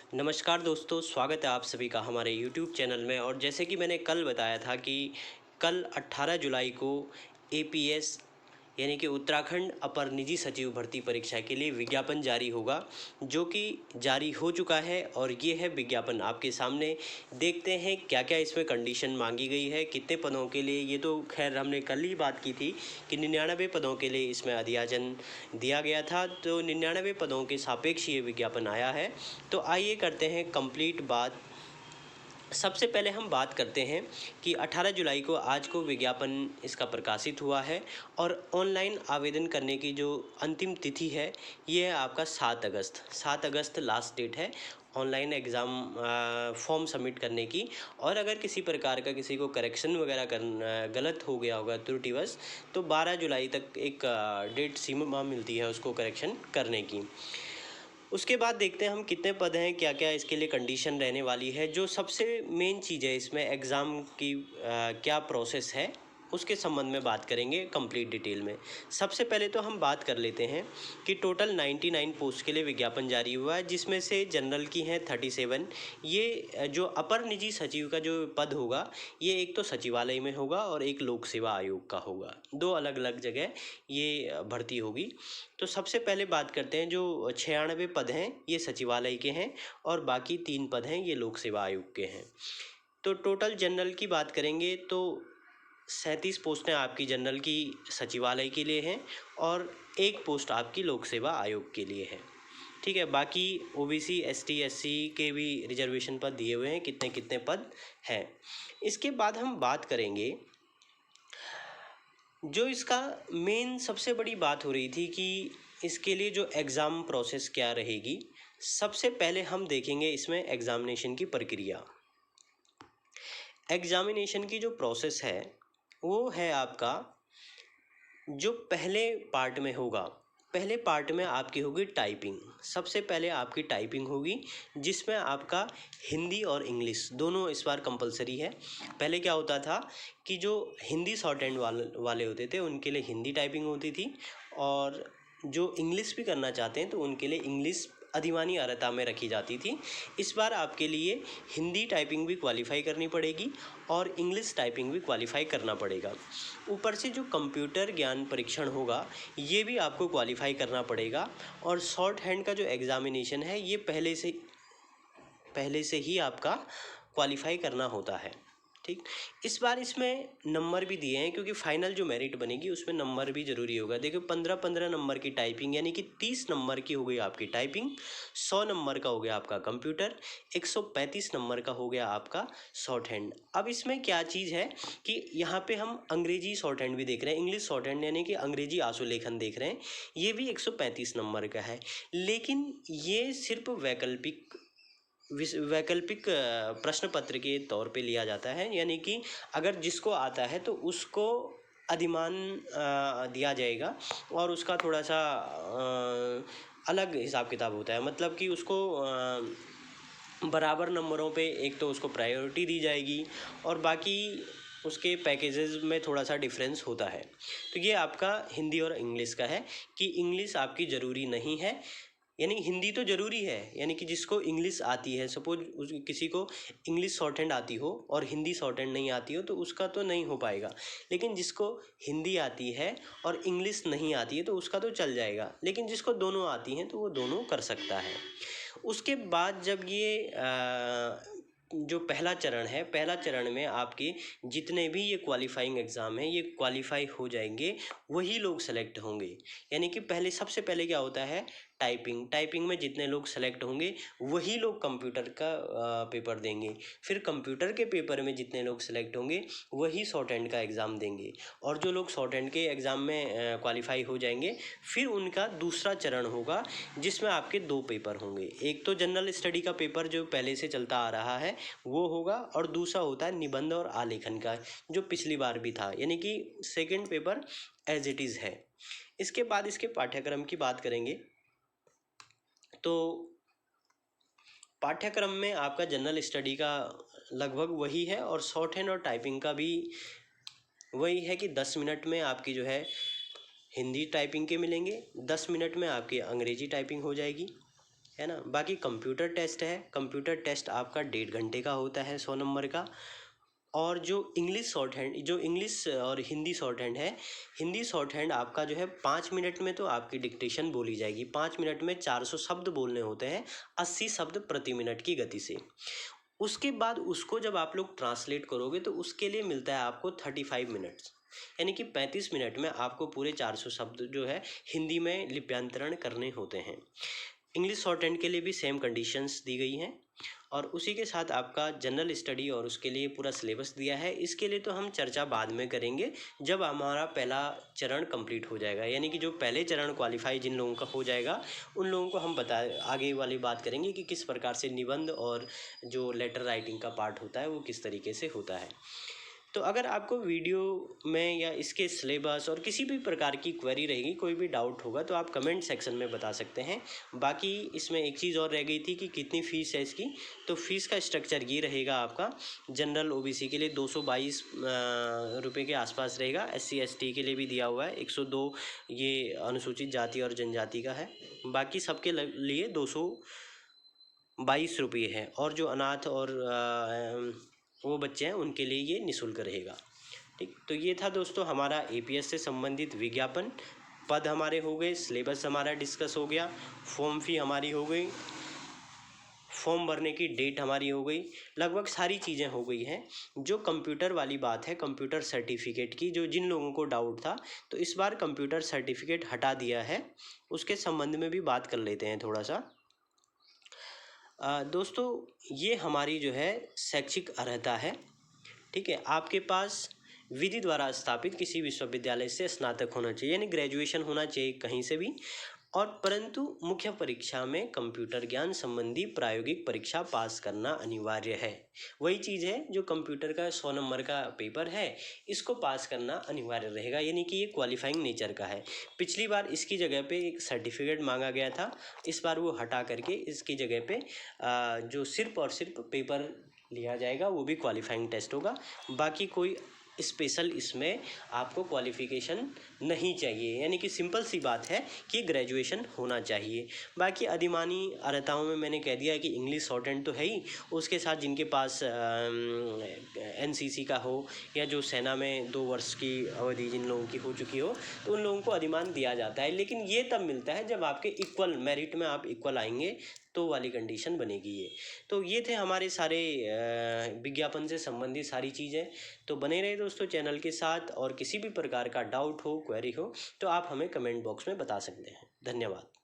नमस्कार दोस्तों, स्वागत है आप सभी का हमारे YouTube चैनल में। और जैसे कि मैंने कल बताया था कि कल 18 जुलाई को APS यानी कि उत्तराखंड अपर निजी सचिव भर्ती परीक्षा के लिए विज्ञापन जारी होगा, जो कि जारी हो चुका है। और ये है विज्ञापन आपके सामने। देखते हैं क्या क्या इसमें कंडीशन मांगी गई है, कितने पदों के लिए। ये तो खैर हमने कल ही बात की थी कि 99 पदों के लिए इसमें अधियाचन दिया गया था, तो 99 पदों के सापेक्ष ये विज्ञापन आया है। तो आइए करते हैं कंप्लीट बात। सबसे पहले हम बात करते हैं कि 18 जुलाई को आज को विज्ञापन इसका प्रकाशित हुआ है। और ऑनलाइन आवेदन करने की जो अंतिम तिथि है ये है आपका 7 अगस्त लास्ट डेट है ऑनलाइन एग्ज़ाम फॉर्म सबमिट करने की। और अगर किसी प्रकार का किसी को करेक्शन वगैरह गलत हो गया होगा त्रुटिवश, तो 12 जुलाई तक एक डेट सीमा मिलती है उसको करेक्शन करने की। उसके बाद देखते हैं हम कितने पद हैं, क्या क्या इसके लिए कंडीशन रहने वाली है। जो सबसे मेन चीज़ है इसमें एग्ज़ाम की क्या प्रोसेस है उसके संबंध में बात करेंगे कंप्लीट डिटेल में। सबसे पहले तो हम बात कर लेते हैं कि टोटल 99 पोस्ट के लिए विज्ञापन जारी हुआ है, जिसमें से जनरल की हैं 37। ये जो अपर निजी सचिव का जो पद होगा, ये एक तो सचिवालय में होगा और एक लोक सेवा आयोग का होगा। दो अलग अलग जगह ये भर्ती होगी। तो सबसे पहले बात करते हैं, जो 96 पद हैं ये सचिवालय के हैं और बाकी 3 पद हैं ये लोक सेवा आयोग के हैं। तो टोटल जनरल की बात करेंगे तो 37 पोस्टें आपकी जनरल की सचिवालय के लिए हैं और एक पोस्ट आपकी लोक सेवा आयोग के लिए है। ठीक है, बाकी OBC ST SC के भी रिजर्वेशन पद दिए हुए हैं, कितने कितने पद हैं। इसके बाद हम बात करेंगे, जो इसका मेन सबसे बड़ी बात हो रही थी कि इसके लिए जो एग्ज़ाम प्रोसेस क्या रहेगी। सबसे पहले हम देखेंगे इसमें एग्ज़ामिनेशन की प्रक्रिया। एग्ज़ामिनेशन की जो प्रोसेस है वो है आपका, जो पहले पार्ट में होगा, पहले पार्ट में आपकी होगी टाइपिंग। सबसे पहले आपकी टाइपिंग होगी, जिसमें आपका हिंदी और इंग्लिश दोनों इस बार कंपलसरी है। पहले क्या होता था कि जो हिंदी शॉर्ट हैंड वाले होते थे उनके लिए हिंदी टाइपिंग होती थी, और जो इंग्लिश भी करना चाहते हैं तो उनके लिए इंग्लिश अधिमानी अर्हता में रखी जाती थी। इस बार आपके लिए हिंदी टाइपिंग भी क्वालिफ़ाई करनी पड़ेगी और इंग्लिश टाइपिंग भी क्वालिफ़ाई करना पड़ेगा। ऊपर से जो कंप्यूटर ज्ञान परीक्षण होगा ये भी आपको क्वालिफ़ाई करना पड़ेगा। और शॉर्ट हैंड का जो एग्ज़ामिनेशन है ये पहले से ही आपका क्वालिफ़ाई करना होता है। ठीक, इस बार इसमें नंबर भी दिए हैं, क्योंकि फाइनल जो मेरिट बनेगी उसमें नंबर भी ज़रूरी होगा। देखो 15-15 नंबर की टाइपिंग, यानी कि 30 नंबर की हो गई आपकी टाइपिंग, 100 नंबर का हो गया आपका कंप्यूटर, 135 नंबर का हो गया आपका शॉर्ट हैंड। अब इसमें क्या चीज़ है कि यहाँ पे हम अंग्रेजी शॉर्ट हैंड भी देख रहे हैं, इंग्लिश शॉर्ट हैंड यानी कि अंग्रेजी आशुलेखन देख रहे हैं, ये भी 135 नंबर का है। लेकिन ये सिर्फ वैकल्पिक प्रश्न पत्र के तौर पे लिया जाता है, यानी कि अगर जिसको आता है तो उसको अधिमान दिया जाएगा और उसका थोड़ा सा अलग हिसाब किताब होता है। मतलब कि उसको बराबर नंबरों पे एक तो उसको प्रायोरिटी दी जाएगी और बाकी उसके पैकेजेस में थोड़ा सा डिफरेंस होता है। तो ये आपका हिंदी और इंग्लिश का है कि इंग्लिश आपकी ज़रूरी नहीं है, यानी हिंदी तो ज़रूरी है। यानी कि जिसको इंग्लिश आती है, सपोज किसी को इंग्लिश शॉर्ट हैंड आती हो और हिंदी शॉर्ट हैंड नहीं आती हो तो उसका तो नहीं हो पाएगा। लेकिन जिसको हिंदी आती है और इंग्लिश नहीं आती है तो उसका तो चल जाएगा। लेकिन जिसको दोनों आती हैं तो वो दोनों कर सकता है। उसके बाद जब ये जो पहला चरण है, पहला चरण में आपके जितने भी ये क्वालिफाइंग एग्ज़ाम हैं ये क्वालिफाई हो जाएंगे, वही लोग सेलेक्ट होंगे। यानी कि पहले सबसे पहले क्या होता है, टाइपिंग में जितने लोग सेलेक्ट होंगे वही लोग कंप्यूटर का पेपर देंगे। फिर कंप्यूटर के पेपर में जितने लोग सेलेक्ट होंगे वही शॉर्ट हैंड का एग्ज़ाम देंगे। और जो लोग शॉर्ट हैंड के एग्ज़ाम में क्वालिफाई हो जाएंगे फिर उनका दूसरा चरण होगा, जिसमें आपके 2 पेपर होंगे। एक तो जनरल स्टडी का पेपर जो पहले से चलता आ रहा है वो होगा, और दूसरा होता है निबंध और आलेखन का, जो पिछली बार भी था। यानी कि second paper as it is है। इसके बाद इसके पाठ्यक्रम की बात करेंगे तो पाठ्यक्रम में आपका जनरल स्टडी का लगभग वही है और शॉर्ट हैंड और टाइपिंग का भी वही है कि 10 मिनट में आपकी जो है हिंदी टाइपिंग के मिलेंगे, 10 मिनट में आपकी अंग्रेजी टाइपिंग हो जाएगी। है ना। बाकी कंप्यूटर टेस्ट है, कंप्यूटर टेस्ट आपका 1.5 घंटे का होता है 100 नंबर का। और जो इंग्लिश शॉर्ट हैंड, जो इंग्लिश और हिंदी शॉर्ट हैंड है, हिंदी शॉर्ट हैंड आपका जो है 5 मिनट में तो आपकी डिक्टेशन बोली जाएगी। 5 मिनट में 400 शब्द बोलने होते हैं 80 शब्द प्रति मिनट की गति से। उसके बाद उसको जब आप लोग ट्रांसलेट करोगे तो उसके लिए मिलता है आपको 35 मिनट्स, यानी कि 35 मिनट में आपको पूरे 400 शब्द जो है हिंदी में लिप्यांतरण करने होते हैं। इंग्लिश शॉर्ट हैंड के लिए भी सेम कंडीशंस दी गई हैं। और उसी के साथ आपका जनरल स्टडी और उसके लिए पूरा सिलेबस दिया है। इसके लिए तो हम चर्चा बाद में करेंगे जब हमारा पहला चरण कंप्लीट हो जाएगा, यानी कि जो पहले चरण क्वालिफाई जिन लोगों का हो जाएगा उन लोगों को हम आगे वाली बात करेंगे कि किस प्रकार से निबंध और जो लेटर राइटिंग का पार्ट होता है वो किस तरीके से होता है। तो अगर आपको वीडियो में या इसके सिलेबस और किसी भी प्रकार की क्वेरी रहेगी, कोई भी डाउट होगा तो आप कमेंट सेक्शन में बता सकते हैं। बाकी इसमें एक चीज़ और रह गई थी कि कितनी फ़ीस है इसकी। तो फीस का स्ट्रक्चर ये रहेगा आपका, जनरल ओबीसी के लिए 222 रुपये के आसपास रहेगा। SC ST के लिए भी दिया हुआ है 102, ये अनुसूचित जाति और जनजाति का है। बाकी सबके लिए 222 रुपये है। और जो अनाथ और वो बच्चे हैं उनके लिए ये निःशुल्क रहेगा। ठीक, तो ये था दोस्तों हमारा APS से संबंधित विज्ञापन। पद हमारे हो गए, सिलेबस हमारा डिस्कस हो गया, फॉर्म फ़ी हमारी हो गई, फॉर्म भरने की डेट हमारी हो गई, लगभग सारी चीज़ें हो गई हैं। जो कंप्यूटर वाली बात है, कंप्यूटर सर्टिफिकेट की, जो जिन लोगों को डाउट था, तो इस बार कंप्यूटर सर्टिफिकेट हटा दिया है, उसके संबंध में भी बात कर लेते हैं थोड़ा सा। दोस्तों ये हमारी जो है शैक्षिक अर्हता है। ठीक है, आपके पास विधि द्वारा स्थापित किसी विश्वविद्यालय से स्नातक होना चाहिए, यानी ग्रेजुएशन होना चाहिए कहीं से भी। और परंतु मुख्य परीक्षा में कंप्यूटर ज्ञान संबंधी प्रायोगिक परीक्षा पास करना अनिवार्य है। वही चीज़ है जो कंप्यूटर का 100 नंबर का पेपर है, इसको पास करना अनिवार्य रहेगा, यानी कि ये क्वालिफाइंग नेचर का है। पिछली बार इसकी जगह पे एक सर्टिफिकेट मांगा गया था, इस बार वो हटा करके इसकी जगह पे जो सिर्फ और सिर्फ पेपर लिया जाएगा वो भी क्वालिफाइंग टेस्ट होगा। बाकी कोई स्पेशल इसमें आपको क्वालिफ़िकेशन नहीं चाहिए, यानी कि सिंपल सी बात है कि ग्रेजुएशन होना चाहिए। बाकी अधिमानी अर्हताओं में मैंने कह दिया है कि इंग्लिश शॉर्ट हैंड तो है ही, उसके साथ जिनके पास NCC का हो या जो सेना में 2 वर्ष की अवधि जिन लोगों की हो चुकी हो, तो उन लोगों को अधिमान दिया जाता है। लेकिन ये तब मिलता है जब आपके इक्वल मेरिट में आप इक्वल आएंगे तो वाली कंडीशन बनेगी ये। तो ये थे हमारे सारे विज्ञापन से संबंधित सारी चीज़ें। तो बने रहे दोस्तों चैनल के साथ, और किसी भी प्रकार का डाउट हो, क्वेरी हो, तो आप हमें कमेंट बॉक्स में बता सकते हैं। धन्यवाद।